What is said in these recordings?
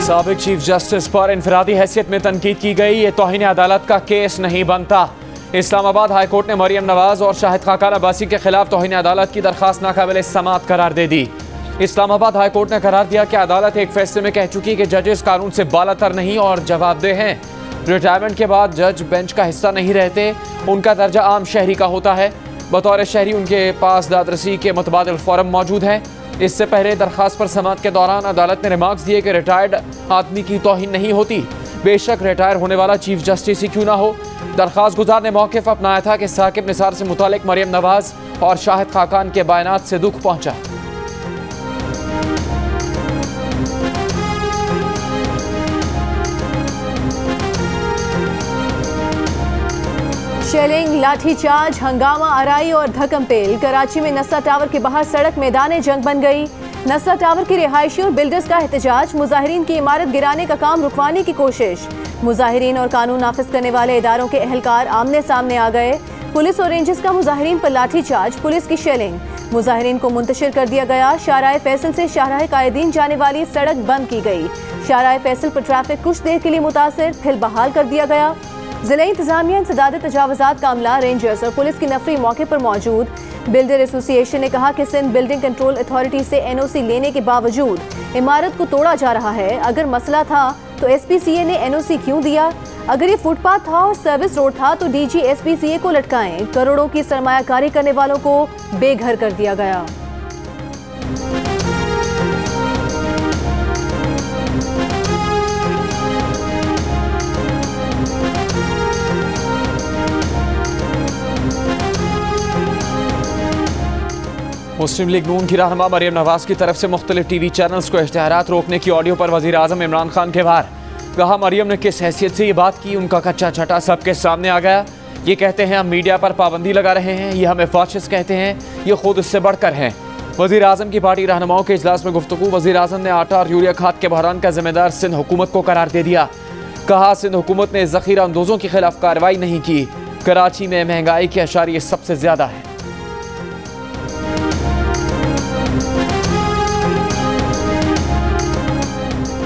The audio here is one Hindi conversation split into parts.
साबिक चीफ जस्टिस पर इनफरादी हैसियत में तनकीद की गई। ये तौहीन अदालत का केस नहीं बनता। इस्लामाबाद हाई कोर्ट ने मरियम नवाज और शाहिद खाकान अब्बासी के खिलाफ तौहीन अदालत की दरखास्त नाकाबिल समाअत करार दे दी। इस्लामाबाद हाई कोर्ट ने करार दिया कि अदालत एक फैसले में कह चुकी कि जजेस कानून से बालातर नहीं और जवाबदेह हैं। रिटायरमेंट के बाद जज बेंच का हिस्सा नहीं रहते, उनका दर्जा आम शहरी का होता है। बतौर शहरी उनके पास दादरसी के मुतबादिल फॉर्म मौजूद है। इससे पहले दरखास्त पर समाअत के दौरान अदालत ने रिमार्क्स दिए कि रिटायर्ड आदमी की तौहीन नहीं होती, बेशक रिटायर होने वाला चीफ जस्टिस ही क्यों ना हो। दरखास्त गुजार ने मौक़िफ़ अपनाया था कि साकिब निसार से मुतालिक मरियम नवाज और शाहिद खाकान के बयानात से दुख पहुंचा। शेलिंग, लाठीचार्ज, हंगामा आराई और धक्कम पेल। कराची में नस्ला टावर के बाहर सड़क मैदान जंग बन गई। नस्ला टावर के रिहायशी और बिल्डर्स का एहतजाज, मुजाहिरीन की इमारत गिराने का काम रुकवाने की कोशिश। मुजाहिरीन और कानून नाफिज करने वाले इदारों के एहलकार आमने सामने आ गए। पुलिस और रेंजर्स का मुजाहिरीन पर लाठीचार्ज, पुलिस की शेलिंग। मुजाहिरीन को मुंतशिर कर दिया गया। शाहराह फैसल से शाहराह कायदीन जाने वाली सड़क बंद की गई। शाहराह फैसल पर ट्रैफिक कुछ देर के लिए मुतासिर, फिर बहाल कर दिया गया। जिला इंतजामिया, इंसदाद तजावुजात का अमला, रेंजर्स और पुलिस की नफरी मौके पर मौजूद। बिल्डर एसोसिएशन ने कहा कि सिंध बिल्डिंग कंट्रोल अथॉरिटी से NOC लेने के बावजूद इमारत को तोड़ा जा रहा है। अगर मसला था तो SPCA ने NOC क्यों दिया? अगर ये फुटपाथ था और सर्विस रोड था तो DG SPCA को लटकाएं। करोड़ों की सरमायाकारी करने वालों को बेघर कर दिया गया। मुस्लिम लीग नून की रहनुमा मरियम नवाज की तरफ से मुख्तलिफ TV चैनल्स को इश्तिहारात रोकने की ऑडियो पर वज़ीर आज़म इमरान खान के वार। कहा मरियम ने किस हैसियत से ये बात की, उनका कच्चा छटा सबके सामने आ गया। ये कहते हैं हम मीडिया पर पाबंदी लगा रहे हैं, ये हमें फाशिस्ट कहते हैं, ये खुद इससे बढ़कर हैं। वज़ीर आज़म की पार्टी रहनुमाओं के इजलास में गुफ्तगू। वज़ीर आज़म ने आटा और यूरिया खाद के बहरान का जिम्मेदार सिंध हुकूमत को करार दे दिया। कहा सिंध हुकूमत ने ज़ख़ीरा अंदोज़ों के खिलाफ कार्रवाई नहीं की। कराची में महंगाई के अशारिये सबसे ज़्यादा है।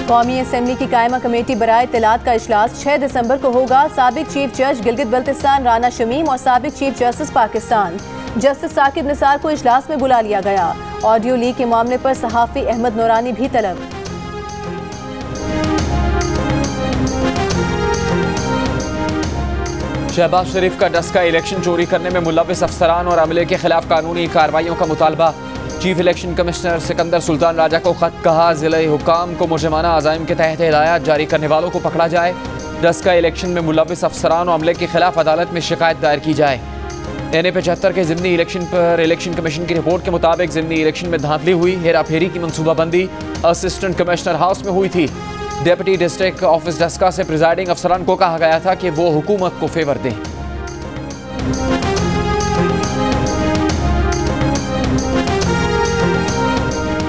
कौमी असेंबली की कायमा कमेटी बराए इत्तलात का इजलास 6 दिसंबर को होगा। साबिक चीफ जज गिलगित बल्तिस्तान राना शमीम और साबिक chief justice Pakistan justice Saqib Nisar को इजलास में बुला लिया गया। ऑडियो लीक के मामले पर सहाफ़ी अहमद नूरानी भी तलब। शहबाज शरीफ का डस्का इलेक्शन चोरी करने में मुलव्विस अफसरान और अमले के खिलाफ कानूनी कार्रवाइयों का मुतालबा। Chief election commissioner Sikandar Sultan Raja को खत। कहा जिला हुकाम को मुजरिमाना अज़ाइम के तहत हिदायत जारी करने वालों को पकड़ा जाए। डस्का इलेक्शन में मुलव्विस अफसरान और अमले के खिलाफ अदालत में शिकायत दायर की जाए। NA 75 के ज़िमनी इलेक्शन पर इलेक्शन कमीशन की रिपोर्ट के मुताबिक ज़िमनी इलेक्शन में धांधली हुई। हेरा फेरी की मनसूबाबंदी असिस्टेंट कमिश्नर हाउस में हुई थी। डिप्टी डिस्ट्रिक्ट ऑफिस डस्का से प्रिजाइडिंग अफसरान को कहा गया था कि वो हुकूमत को फेवर दें।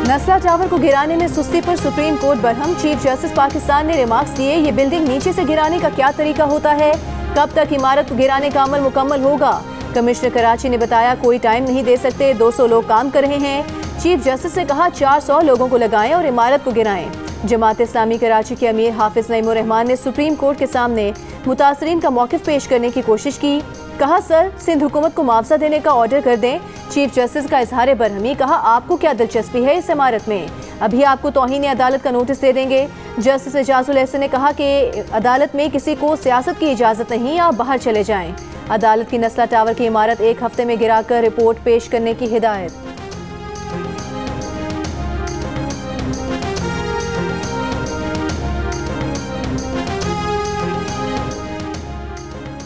नस्ला टावर को गिराने में सुस्ती पर supreme court Barham. Chief justice Pakistan ने रिमार्क्स दिए, ये बिल्डिंग नीचे से गिराने का क्या तरीका होता है? कब तक इमारत को गिराने का अमल मुकम्मल होगा? कमिश्नर कराची ने बताया कोई टाइम नहीं दे सकते, 200 लोग काम कर रहे हैं। चीफ जस्टिस ने कहा 400 लोगों को लगाएं और इमारत को गिराएं। जमात इस्लामी कराची के अमीर हाफिज नईमुर रहमान ने सुप्रीम कोर्ट के सामने मुतासरीन का मौक़िफ़ पेश करने की कोशिश की। कहा सर सिंध हुकूमत को मुआवजा देने का ऑर्डर कर दें। चीफ जस्टिस का इजहार बरहमी। कहा आपको क्या दिलचस्पी है इस इमारत में, अभी आपको तौहीन अदालत का नोटिस दे देंगे। जस्टिस एजाजुल एहसन ने कहा कि अदालत में किसी को सियासत की इजाज़त नहीं, आप बाहर चले जाएं। अदालत की नस्ला टावर की इमारत 1 हफ्ते में गिराकर रिपोर्ट पेश करने की हिदायत।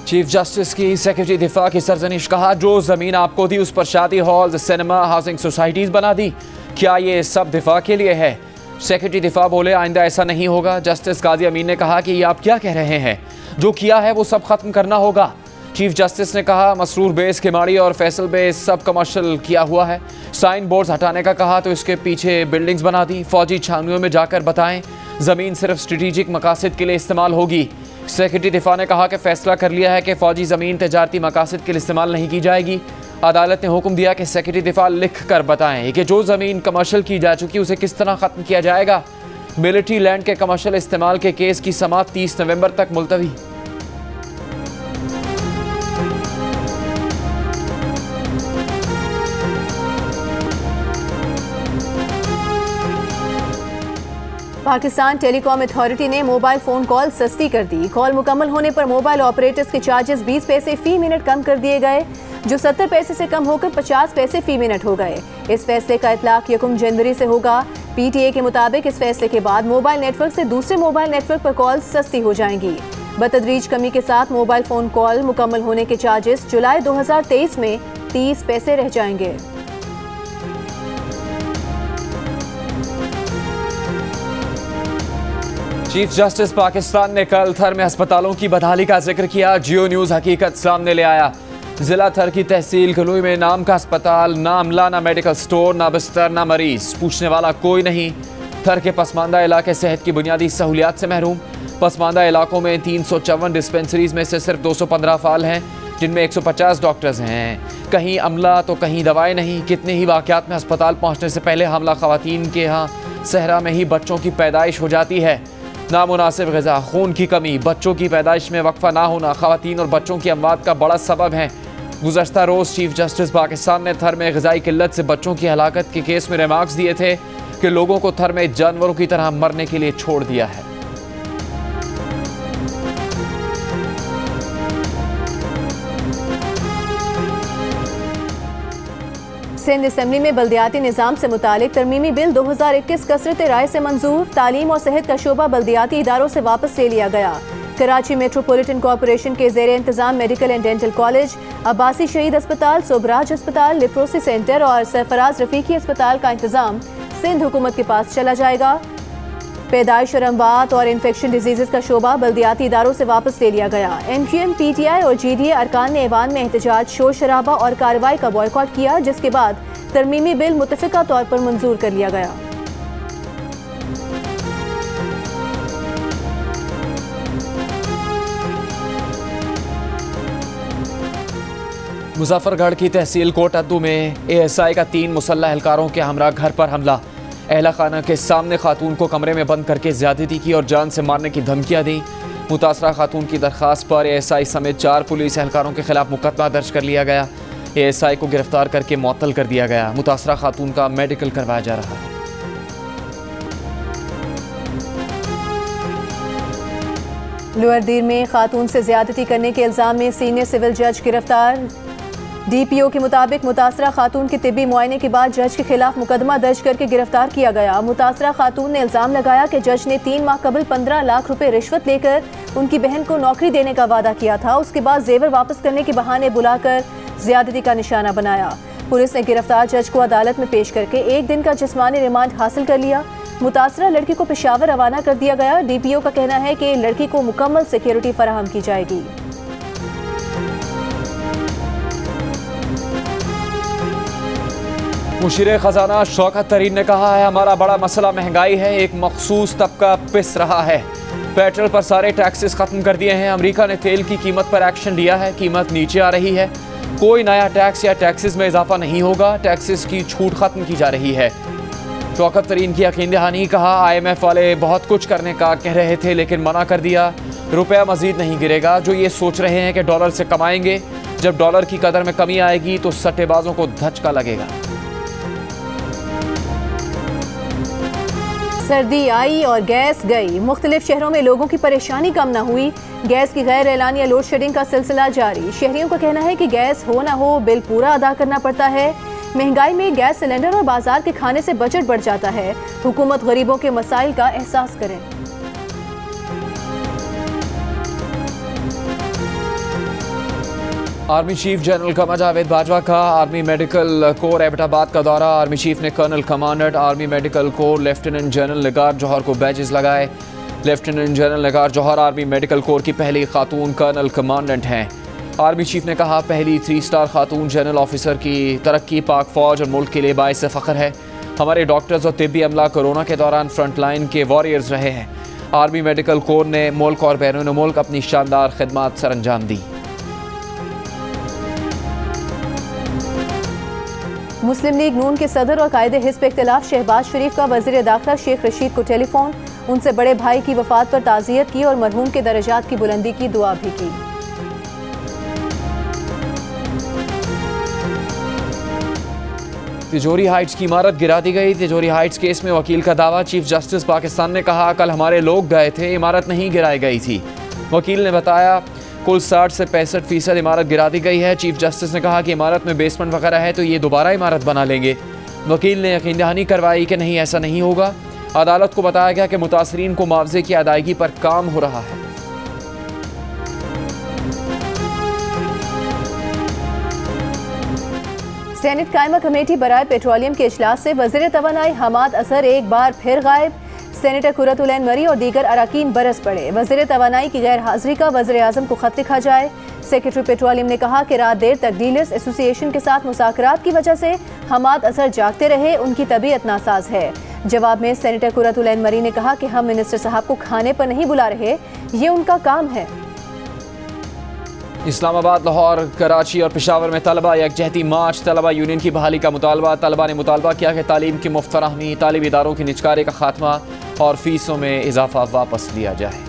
चीफ जस्टिस की सेक्रेटरी दिफा की सरजनिश। कहा जो ज़मीन आपको दी उस पर शादी हॉल, सिनेमा, हाउसिंग सोसाइटीज़ बना दी, क्या ये सब दिफा के लिए है? सेक्रेटरी दिफा बोले आइंदा ऐसा नहीं होगा। जस्टिस काजी अमीन ने कहा कि ये आप क्या कह रहे हैं, जो किया है वो सब ख़त्म करना होगा। चीफ जस्टिस ने कहा मसरूर बेस, खिमाड़ी और फैसल बेस सब कमर्शियल किया हुआ है। साइन बोर्ड्स हटाने का कहा तो इसके पीछे बिल्डिंग्स बना दी। फौजी छावनियों में जाकर बताएं ज़मीन सिर्फ स्ट्रेटेजिक मकासद के लिए इस्तेमाल होगी। सेक्रेटरी दिफा ने कहा कि फैसला कर लिया है कि फ़ौजी ज़मीन तजारती मकासद के लिए इस्तेमाल नहीं की जाएगी। अदालत ने हुक्म दिया कि सेक्रेटरी दिफा लिख कर बताएं कि जो ज़मीन कमर्शियल की जा चुकी उसे किस तरह ख़त्म किया जाएगा। मिलिट्री लैंड के कमर्शियल इस्तेमाल के केस की समाअत 30 नवंबर तक मुलतवी। पाकिस्तान टेलीकॉम अथॉरिटी ने मोबाइल फ़ोन कॉल सस्ती कर दी। कॉल मुकम्मल होने पर मोबाइल ऑपरेटर्स के चार्जेस 20 पैसे फ़ी मिनट कम कर दिए गए, जो 70 पैसे से कम होकर 50 पैसे फ़ी मिनट हो गए। इस फैसले का इतलाक 1 जनवरी से होगा। PTA के मुताबिक इस फैसले के बाद मोबाइल नेटवर्क से दूसरे मोबाइल नेटवर्क पर कॉल सस्ती हो जाएंगी। बतदरीज कमी के साथ मोबाइल फ़ोन कॉल मुकम्मल होने के चार्जेस जुलाई 2023 में 30 पैसे रह जाएंगे। चीफ जस्टिस पाकिस्तान ने कल थर में अस्पतालों की बदहाली का जिक्र किया। जियो न्यूज़ हकीकत सामने ले आया। जिला थर की तहसील कलूई में नाम का अस्पताल, ना अमला, ना मेडिकल स्टोर, ना बिस्तर, ना मरीज, पूछने वाला कोई नहीं। थर के पसमानदा इलाके सेहत की बुनियादी सहूलियात से महरूम। पसमानदा इलाकों में 354 डिस्पेंसरीज में से सिर्फ 215 फाल हैं, जिनमें 150 डॉक्टर्स हैं। कहीं अमला तो कहीं दवाएं नहीं। कितने ही वाक़यात में अस्पताल पहुँचने से पहले हमला ख़वातीन के यहाँ सहरा में ही बच्चों की पैदाइश हो जाती है। नामुनासिब ग़िज़ा, खून की कमी, बच्चों की पैदाइश में वक्फा ना होना ख़वातीन और बच्चों की अमवात का बड़ा सबब है। गुज़श्ता रोज़ चीफ जस्टिस पाकिस्तान ने थर में ग़िज़ाई किल्लत से बच्चों की हलाकत के केस में रिमार्क्स दिए थे कि लोगों को थर में जानवरों की तरह मरने के लिए छोड़ दिया है। सिंध असम्बली में बल्दियाती निज़ाम से मुतालिक तरमीमी बिल 2021 कसरत राय से मंजूर। तालीम और सेहत का शोबा बल्दियाती इदारों से वापस ले लिया गया। कराची मेट्रोपॉलिटन कॉरपोरेशन के ज़ेर इंतज़ाम medical and dental college, Abbasi शहीद अस्पताल, सोबराज अस्पताल, लिप्रोसी सेंटर और सरफराज रफीकी अस्पताल का इंतज़ाम सिंध हुकूमत के पास चला जाएगा। पैदाइश और अमवात और इन्फेक्शन डिजीज़ का शोबा बल्दियाती इदारों से वापस ले लिया गया। MQM, PTI और GDA अरकान ने ऐवान में एहतजाज, शोर शराबा और कार्रवाई का बॉयकॉट किया, जिसके बाद तरमीमी बिल मुतफ़िका तौर पर मंजूर कर लिया गया। मुजफ्फरगढ़ की तहसील कोटअद्दू में ASI का 3 मुसल्लह एहलकारों के हमरा घर पर हमला। अहला खाना के सामने खातून को कमरे में बंद करके ज्यादती की और जान से मारने की धमकियां दी। मुतासरा खातून की दरख्वास्त पर ASI समेत 4 पुलिस एहलकारों के खिलाफ मुकदमा दर्ज कर लिया गया। ASI को गिरफ्तार करके मुअत्तल कर दिया गया। मुतासरा खातून का मेडिकल करवाया जा रहा है। लोअर दीर में खातून से ज्यादती करने के इल्जाम में सीनियर सिविल जज गिरफ्तार। DPO के मुताबिक मुतासरा खातून के तिब्बी मुआयने के बाद जज के खिलाफ मुकदमा दर्ज करके गिरफ्तार किया गया। मुतासरा खातून ने इल्जाम लगाया कि जज ने 3 माह कबल 15 लाख रुपए रिश्वत लेकर उनकी बहन को नौकरी देने का वादा किया था। उसके बाद जेवर वापस करने के बहाने बुलाकर ज्यादती का निशाना बनाया। पुलिस ने गिरफ्तार जज को अदालत में पेश करके 1 दिन का जिस्मानी रिमांड हासिल कर लिया। मुतासरा लड़की को पेशावर रवाना कर दिया गया। DPO का कहना है कि लड़की को मुकम्मल सिक्योरिटी फराहम की जाएगी। मुशीर खजाना शौकत तरीन ने कहा है, हमारा बड़ा मसला महंगाई है। एक मखसूस तबका पिस रहा है। पेट्रोल पर सारे टैक्सेस खत्म कर दिए हैं। अमेरिका ने तेल की कीमत पर एक्शन लिया है। कीमत नीचे आ रही है। कोई नया टैक्स या टैक्सेस में इजाफा नहीं होगा। टैक्सेस की छूट खत्म की जा रही है। शौकत तरीन की यकीन दहानी। कहा, IMF वाले बहुत कुछ करने का कह रहे थे लेकिन मना कर दिया। रुपया मजीद नहीं गिरेगा। जो ये सोच रहे हैं कि डॉलर से कमाएंगे, जब डॉलर की कदर में कमी आएगी तो सट्टेबाजों को धचका लगेगा। सर्दी आई और गैस गई। मुख्तलिफ शहरों में लोगों की परेशानी कम न हुई। गैस की गैर एलानिया लोड शेडिंग का सिलसिला जारी। शहरियों का कहना है कि गैस हो ना हो बिल पूरा अदा करना पड़ता है। महंगाई में गैस सिलेंडर और बाजार के खाने से बजट बढ़ जाता है। हुकूमत गरीबों के मसाइल का एहसास करे। Army chief general Qamar Javed Bajwa का आर्मी मेडिकल कोर एबटाबाद का दौरा। आर्मी चीफ ने colonel commandant army medical corps lieutenant general Nigar Johar को बैजेस लगाए। Lieutenant general Nigar Johar army medical corps की पहली खातून कर्नल कमांडेंट हैं। आर्मी चीफ ने कहा, पहली 3 स्टार खातून जनरल ऑफिसर की तरक्की पाक फौज और मुल्क के लिए बाइस फ़ख्र है। हमारे डॉक्टर्स और तिब्बी अमला कोरोना के दौरान फ्रंट लाइन के वॉरियर्स रहे हैं। आर्मी मेडिकल कोर ने मुल्क और बैरून मुल्क अपनी शानदार खिदमत सरअंजाम दी। मुस्लिम लीग नून के सदर और कायदे हिज़्ब इख्तिलाफ शहबाज शरीफ का वज़ीर दाखिला शेख रशीद को टेलीफोन। उनसे बड़े भाई की वफात पर ताज़ियत की और मरहूम के दर्जात की बुलंदी की दुआ भी की। तिजोरी हाइट्स की इमारत गिरा दी गई। तिजोरी हाइट्स केस में वकील का दावा, चीफ जस्टिस पाकिस्तान ने कहा कल हमारे लोग गए थे, इमारत नहीं गिराई गई थी। वकील ने बताया कुल 60 से 65% इमारत गिरा दी गई है। चीफ जस्टिस ने कहा कि इमारत में बेसमेंट वगैरह है तो ये दोबारा इमारत बना लेंगे। वकील ने यकीन दहानी करवाई कि नहीं, ऐसा नहीं होगा। अदालत को बताया गया कि मुतासरीन को मुआवजे की अदायगी पर काम हो रहा है। सेनेट कायमा कमेटी बराए पेट्रोलियम के इजलास से वज़ीर तवानाई हमाद असर एक बार फिर गायब। सेनेटर कुरतुलैन मरी और दीगर अराकीन बरस पड़े। वज़ीर तवानाई की गैर हाजिरी का वज़ीर आज़म को खत लिखा जाए। सेक्रेटरी पेट्रोलियम ने कहा कि रात देर तक डीलर्स एसोसिएशन के साथ मुज़ाकरात की वजह से हमाद असर जागते रहे, उनकी तबीयत नासाज है। जवाब में सेनेटर कुरतुलैन मरी ने कहा कि हम मिनिस्टर साहब को खाने पर नहीं बुला रहे, ये उनका काम है। इस्लामाबाद, लाहौर, कराची और पेशावर में तलबा यकजहती मार्च। तलबा यूनियन की बहाली का मुतालबा। तलबा ने मुतालबा किया कि तालीम की मुफ्त फराहमी, तालीमी इदारों की निजकारी का खात्मा और फीसों में इजाफा वापस लिया जाए।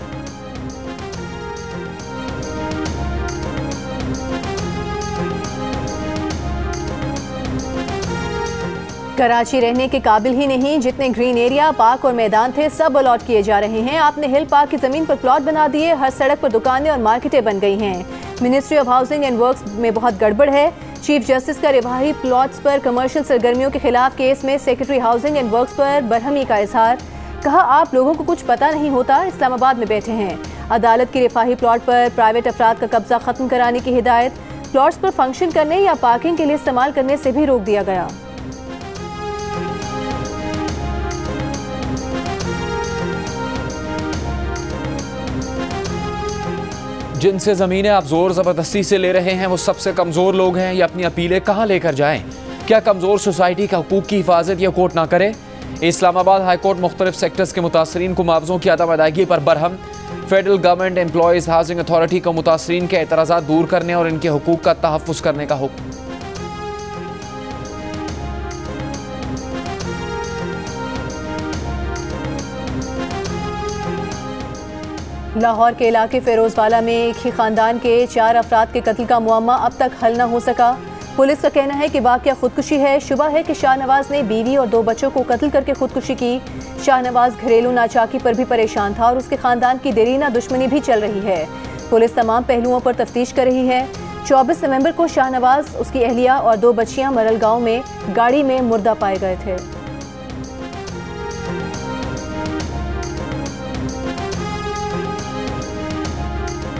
कराची रहने के काबिल ही नहीं, जितने ग्रीन एरिया, पार्क और मैदान थे सब अलॉट किए जा रहे हैं। आपने हिल पार्क की जमीन पर प्लॉट बना दिए, हर सड़क पर दुकानें और मार्केटें बन गई हैं। Ministry of housing and works में बहुत गड़बड़ है। चीफ जस्टिस का रिहाई प्लॉट्स पर कमर्शियल सरगर्मियों के खिलाफ केस में सेक्रेटरी हाउसिंग एंड वर्क्स पर बरहमी का इजहार। कहा आप लोगों को कुछ पता नहीं होता, इस्लामाबाद में बैठे हैं। अदालत की रिफाही प्लॉट पर प्राइवेट अफराद का कब्जा खत्म कराने की हिदायत। प्लॉट्स पर फंक्शन करने या पार्किंग के लिए इस्तेमाल करने से भी रोक दिया गया। जिनसे ज़मीनें आप ज़ोर ज़बरदस्ती से ले रहे हैं वो सबसे कमज़ोर लोग हैं। ये अपनी अपीलें कहाँ लेकर जाएं? क्या कमज़ोर सोसाइटी का हुकूक की हिफाजत या कोर्ट ना करे? इस्लामाबाद हाई कोर्ट मुख्तलिफ सेक्टर्स के मुतासरीन को मुआवजों की अदम अदायगी पर Barham. Federal government employees housing authority को मुतासरीन के एतराज़ात दूर करने और इनके हुकूक का तहफ़्फ़ुज़ करने का हुक्म। लाहौर के इलाके फेरोजवाला में एक ही खानदान के 4 अफराद के कत्ल का मुअम्मा अब तक हल न हो सका। पुलिस का कहना है कि वाक़या खुदकुशी है। शुबा है कि शाहनवाज ने बीवी और 2 बच्चों को कत्ल करके खुदकुशी की। शाहनवाज घरेलू नाचाकी पर भी परेशान था और उसके खानदान की देरीना दुश्मनी भी चल रही है। पुलिस तमाम पहलुओं पर तफ्तीश कर रही है। 24 नवंबर को शाहनवाज, उसकी अहलिया और 2 बच्चियां मरल गाँव में गाड़ी में मुर्दा पाए गए थे।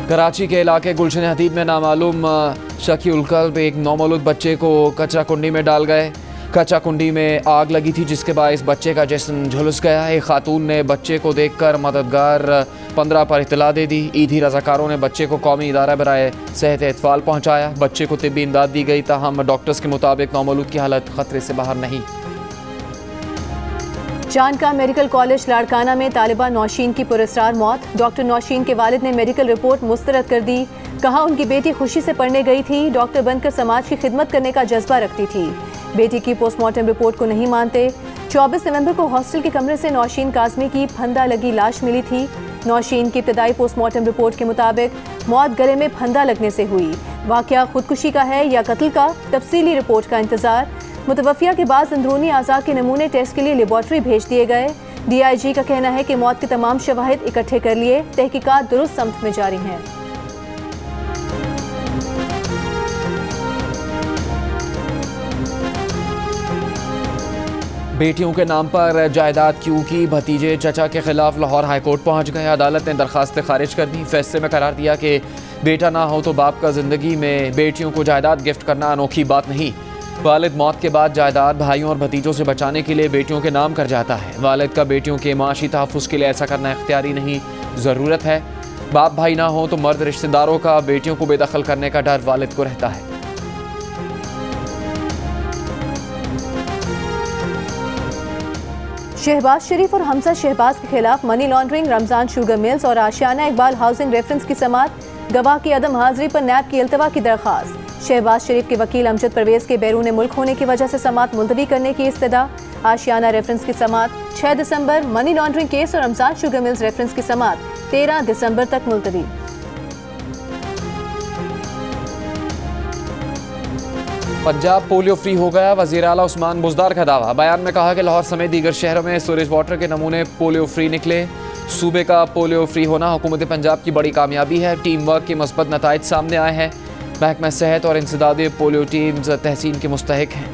कराची के इलाके गुलशन हदीद में नामालूम शकी उलकल्ब एक नौमौलूद बच्चे को कचरा कुंडी में डाल गए। कचरा कुंडी में आग लगी थी जिसके बायस बच्चे का जिस्म झुलस गया। एक खातून ने बच्चे को देखकर मददगार 15 पर इत्तला दे दी। ईदी रजाकारों ने बच्चे को कौमी इदारा बराए सेहत एतफाल पहुँचाया। बच्चे को तिब्बी इमदाद दी गई, ताहम डॉक्टर्स के मुताबिक नौमौलूद की हालत खतरे से बाहर नहीं। चांदका मेडिकल कॉलेज लाड़काना में तालिबा नौशीन की पुरस्कार मौत। डॉक्टर नौशीन के वालिद ने मेडिकल रिपोर्ट मुस्तरद कर दी। कहा उनकी बेटी खुशी से पढ़ने गई थी, डॉक्टर बनकर समाज की खिदमत करने का जज्बा रखती थी। बेटी की पोस्टमार्टम रिपोर्ट को नहीं मानते। 24 नवंबर को हॉस्टल के कमरे से नौशीन काजमी की फंदा लगी लाश मिली थी। नौशीन की इब्तदाई पोस्टमार्टम रिपोर्ट के मुताबिक मौत गले में फंदा लगने से हुई। वाकया खुदकुशी का है या कत्ल का, तफसीली रिपोर्ट का इंतजार। मुतवफ़िया के बाद अंदरूनी आज़ा के नमूने टेस्ट के लिए लेबॉर्ट्री भेज दिए गए। DIG का कहना है कि मौत के तमाम शवाहिद इकट्ठे कर लिए, तहकीकात दुरुस्त समत में जारी हैं। बेटियों के नाम पर जायदाद क्यों की? भतीजे चचा के खिलाफ लाहौर हाई कोर्ट पहुँच गए। अदालत ने दरखास्तें खारिज कर दी। फैसले में करार दिया कि बेटा ना हो तो बाप का ज़िंदगी में बेटियों को जायदाद गिफ्ट करना अनोखी बात नहीं। वालिद मौत के बाद जायदाद भाइयों और भतीजों से बचाने के लिए बेटियों के नाम कर जाता है। वालिद का बेटियों के माशी तहफ़्फ़ुज़ के लिए ऐसा करना इख्तियारी नहीं, ज़रूरत है। बाप भाई ना हो तो मर्द रिश्तेदारों का बेटियों को बेदखल करने का डर वालिद को रहता है। शहबाज शरीफ और हमजा शहबाज के खिलाफ money laundering, Ramzan sugar mills और आशियाना इकबाल हाउसिंग रेफरेंस की समाअत। गवाह की अदम हाजिरी पर नैब की इल्तवा की दरख्वास्त। शहबाज शरीफ के वकील अमजद परवेज के बैरून मुल्क होने की वजह से समाअत मुलतवी करने की इस्तदा। आशियाना रेफरेंस की समाअत 6 दिसंबर, मनी लॉन्ड्रिंग केस और रमजान शुगर मिल्स रेफरेंस की समाअत 13 दिसंबर तक मुलतवी। पंजाब पोलियो फ्री हो गया, वज़ीर आला उस्मान बुज़दार का दावा। बयान में कहा कि लाहौर समेत दीगर शहरों में सूरज वाटर के नमूने पोलियो फ्री निकले। सूबे का पोलियो फ्री होना हुकूमत पंजाब की बड़ी कामयाबी है। टीम वर्क के मुस्बत नताइज सामने आए हैं। महकमा सेहत और इंसदादी पोलियो टीम्स तहसीन के मुस्तहिक हैं।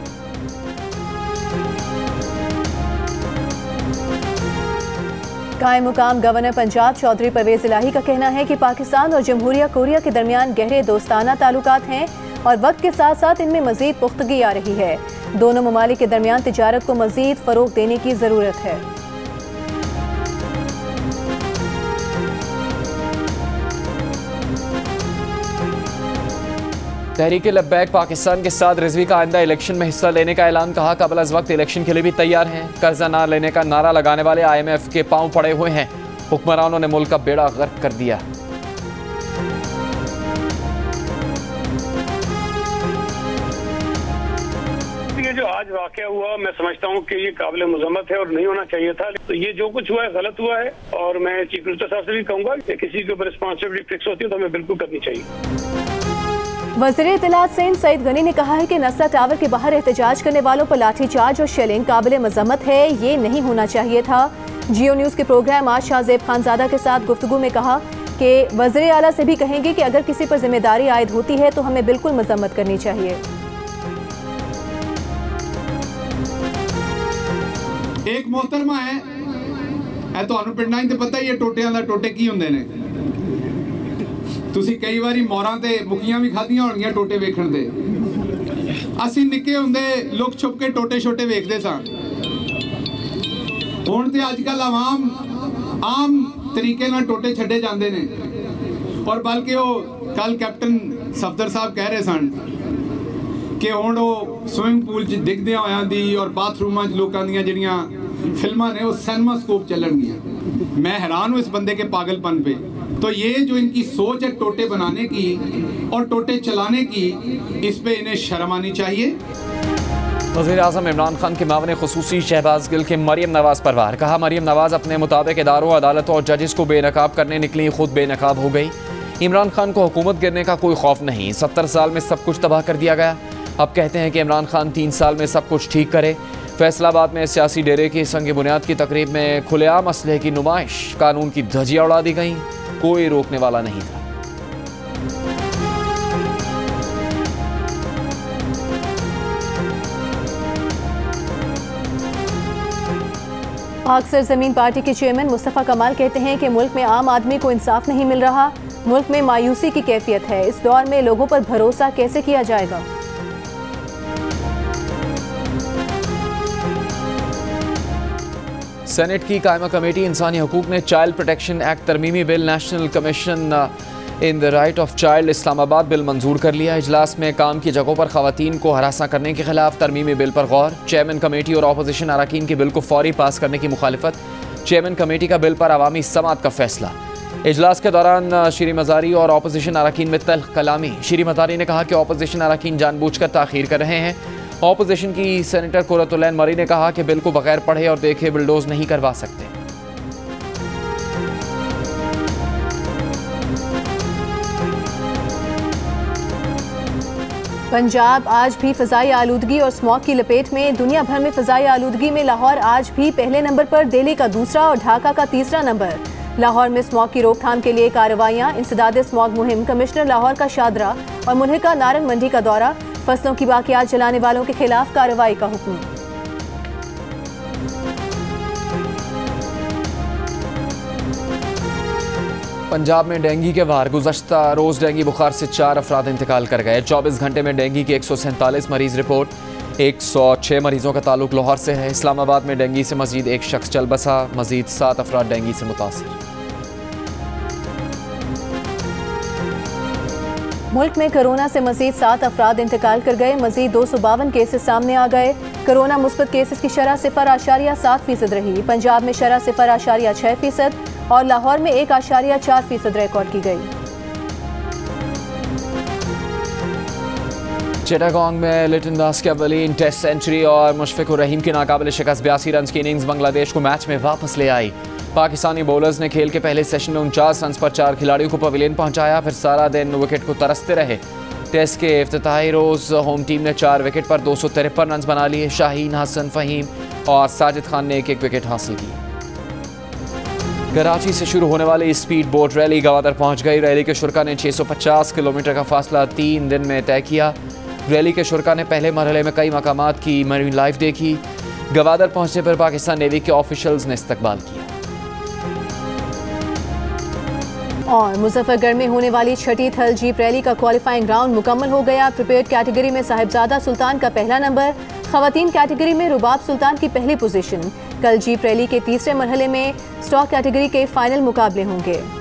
कायम मुकाम गवर्नर पंजाब चौधरी परवेज इलाही का कहना है कि पाकिस्तान और जमहूरिया कोरिया के दरमियान गहरे दोस्ताना ताल्लुकात हैं और वक्त के साथ साथ इनमें मजीद पुख्तगी आ रही है। दोनों ममालिक के दरमियान तिजारत को मजीद फरोग देने की ज़रूरत है। तहरीक लब्बैक पाकिस्तान के साथ रिजवी का आइंदा इलेक्शन में हिस्सा लेने का ऐलान। कहा कबल अज़ वक्त इलेक्शन के लिए भी तैयार हैं। कर्जा ना लेने का नारा लगाने वाले IMF के पांव पड़े हुए हैं। हुक्मरानों ने मुल्क का बेड़ा गर्क कर दिया। ये जो आज वाकया हुआ, मैं समझता हूँ कि ये काबिल मजम्मत है और नहीं होना चाहिए था। तो ये जो कुछ हुआ है गलत हुआ है और मैं चीफ मिनिस्टर साहब से भी कहूँगा कि किसी के ऊपर रिस्पॉन्सिबिलिटी फिक्स होती है तो हमें बिल्कुल करनी चाहिए। वज़ीर इत्तलात सैयद सईद गनी ने कहा है कि नस्ला टावर के बाहर एहतजाज करने वालों पर लाठीचार्ज और शेलिंग काबिल मजम्मत है। ये नहीं होना चाहिए था। जियो न्यूज़ के प्रोग्राम आज शाहजेब खानजादा के साथ गुफ्तगू में कहा कि वज़ीर आला से भी कहेंगे कि अगर किसी पर जिम्मेदारी आयद होती है तो हमें बिल्कुल मजम्मत करनी चाहिए। एक मोहतरमा है तो पिंडां ते पता ही है टोटियां दा टोटे की हुंदे ने। तुसी कई बारी मोरां ते मुकियां भी खादियां होणगीਆਂ टोटे वेखण ते। असीं निक्के हुंदे लुक छुप के टोटे छोटे वेखदे सां। हुण ते अजकल आम तरीके नाल टोटे छड्डे जांदे ने और बल्कि वो कल कैप्टन सफदर साहब कह रहे सन कि हुण वो स्विमिंग पूल च डिगदियां होयां दी और बाथरूमां च लोकां दियां जिहड़ियां फिल्मां ने वो सिनेमास्कोप चलणगीਆਂ। मैं हैरान हूँ इस बंदे के पागलपन पे। तो ये जो इनकी सोच है टोटे बनाने की और टोटे चलाने की, इस पे इन्हें शर्म आनी चाहिए। वज़ीर आज़म इमरान खान के मावन खुसूसी शहबाज गिल के मरियम नवाज पर वार। कहा मरियम नवाज अपने मुताबिक इदारों, अदालतों और जजेस को बेनकाब करने निकली, खुद बेनकाब हो गई। इमरान खान को हुकूमत गिरने का कोई खौफ नहीं। 70 साल में सब कुछ तबाह कर दिया गया। अब कहते हैं कि इमरान खान 3 साल में सब कुछ ठीक करे। फैसलाबाद में सियासी डेरे की संग बुनियाद की तकरीब में खुलेआम असलहे की नुमाइश, कानून की धज्जियां उड़ा दी गई, कोई रोकने वाला नहीं था। पाक सरजमीन पार्टी के चेयरमैन मुस्तफ़ा कमाल कहते हैं कि मुल्क में आम आदमी को इंसाफ नहीं मिल रहा। मुल्क में मायूसी की कैफियत है। इस दौर में लोगों पर भरोसा कैसे किया जाएगा। सेनेट की कायमा कमेटी इंसानी हकूक ने चाइल्ड प्रोटेक्शन एक्ट तरमीमी bill, national commission in the right of child Islamabad bill मंजूर कर लिया। इजलास में काम की जगहों पर खवातीन को हरासा करने के खिलाफ तरमीमी बिल पर गौर। चेयरमैन कमेटी और अपोजिशन अरकान के बिल को फौरी पास करने की मुखालिफत। चेयरमैन कमेटी का बिल पर अवामी समाअत का फैसला। इजलास के दौरान श्री मजारी और अपोजिशन अरकान में तल्ख कलामी। श्री मजारी ने कहा कि अपोजिशन अरकान जानबूझकर ताख़ीर कर रहे हैं। अपोजिशन की सेनेटर कुरतुलैन मरी ने कहा कि बिल को बगैर पढ़े और देखे बिल्डोज नहीं करवा सकते। पंजाब आज भी फ़ज़ाई आलूदगी और स्मॉग की लपेट में। दुनिया भर में फ़ज़ाई आलूदगी में लाहौर आज भी पहले नंबर पर, दिल्ली का दूसरा और ढाका का तीसरा नंबर। लाहौर में स्मॉग की रोकथाम के लिए कार्रवाइयाँ। इंसदाद स्मॉग मुहिम। कमिश्नर लाहौर का शादरा और मुल्हिका नारंग मंडी का दौरा। फसलों की बाकियात जलाने वालों के खिलाफ कार्रवाई का हुक्म। पंजाब में डेंगू के वार। गुज़श्ता रोज़ डेंगू बुखार से 4 अफराद इंतकाल कर गए। 24 घंटे में डेंगू के 147 मरीज रिपोर्ट। 106 मरीजों का ताल्लुक लाहौर से है। इस्लामाबाद में डेंगू से मजीद एक शख्स चल बसा। मजीद 7 अफराद डेंगू से मुतासिर। मुल्क में कोरोना से मजीद 7 अफराद इंतकाल कर गए। मजीद 252 केसेस सामने आ गए। कोरोना मुस्बत केसेस की शरह 0.8% रही। पंजाब में शरह 0.6% और लाहौर में 1.4% रिकॉर्ड की गई। चिटागोंग में लिटन दास के अवलीन टेस्ट सेंचुरी और मुशफिकुर रहीम की नाकाबिल शिकस्त 82 रन की इनिंग्स बांग्लादेश को मैच में वापस ले आई। पाकिस्तानी बॉलर्स ने खेल के पहले सेशन में 49 रन पर 4 खिलाड़ियों को पवेलियन पहुंचाया, फिर सारा दिन विकेट को तरसते रहे। टेस्ट के इफ्तिताही रोज होम टीम ने 4 विकेट पर 253 रन बना लिए। शाहीन, हसन, फहीम और साजिद खान ने एक विकेट हासिल की। कराची से शुरू होने वाली स्पीड बोट रैली गवादर पहुंच गई। रैली के शुरा ने 650 किलोमीटर का फासला 3 दिन में तय किया। रैली के शुरा ने पहले मरहले में कई मकामात की मरीन लाइफ देखी। गवादर पहुंचने पर पाकिस्तान नेवी के ऑफिशियल्स ने इस्तकबाल किया। और मुजफ्फरगढ़ में होने वाली छठी थल जीप रैली का क्वालिफाइंग राउंड मुकम्मल हो गया। प्रिपेयर्ड कैटेगरी में साहिबजादा सुल्तान का पहला नंबर, खवातीन कैटेगरी में रुबाब सुल्तान की पहली पोजीशन। कल जीप रैली के तीसरे मरहले में स्टॉक कैटेगरी के फाइनल मुकाबले होंगे।